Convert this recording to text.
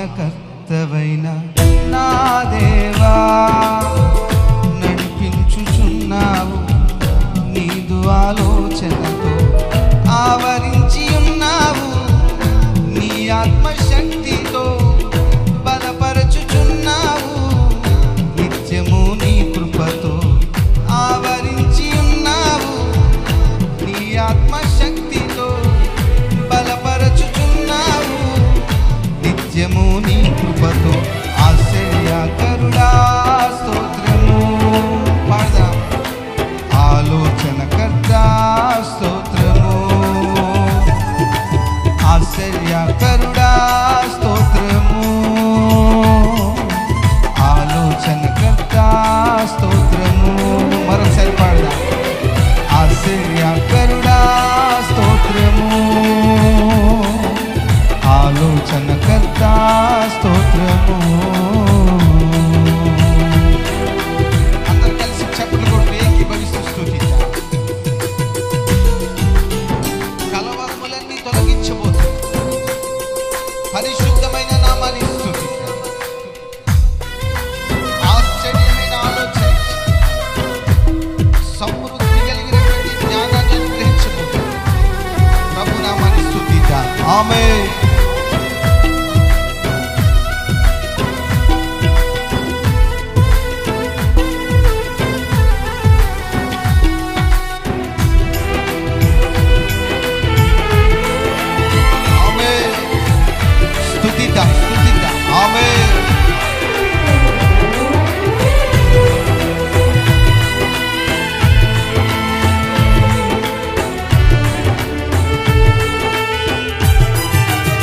ఆలోచనకర్తవైన నా దేవా నడిపించుచున్నావు, నీదు ఆలోచనతో ఆవరించి ఉన్నావు, నీ ఆత్మశక్తితో బలపరచుచున్నావు, నిత్యము నీ కృపతో ఆవరించి ఉన్నావు, నీ ఆత్మశక్తితో బలపరచుచున్నావు, నిత్యము నీ కృపతో. ఆశ్చర్యకరుడా స్తోత్రము, పాడదాం. ఆలోచనకర్త స్తోత్రము, ఆశ్చర్యకరుడా స్తోత్రము, ఆలోచనకర్త స్తోత్రము. మరొకసారి పాడదాం. ఆశ్చర్యకరుడా స్తోత్రము, ఆలోచనకర్త స్తోత్రము. అందరూ కలిసి చప్పట్లు కొట్టి ఏకీభవిస్తూ స్తుతిద్దాం. కలవరములన్నీ తొలగించబోతు పరిశుద్ధమైన నామాన్ని స్తుతిద్దాం. ఆశ్చర్యమైన ఆలోచన, సమృద్ధి కలిగినటువంటి జ్ఞానాన్ని అనుగ్రహించబోతు ప్రభు నామాన్ని స్తుతిద్దాం. ఆమేన్.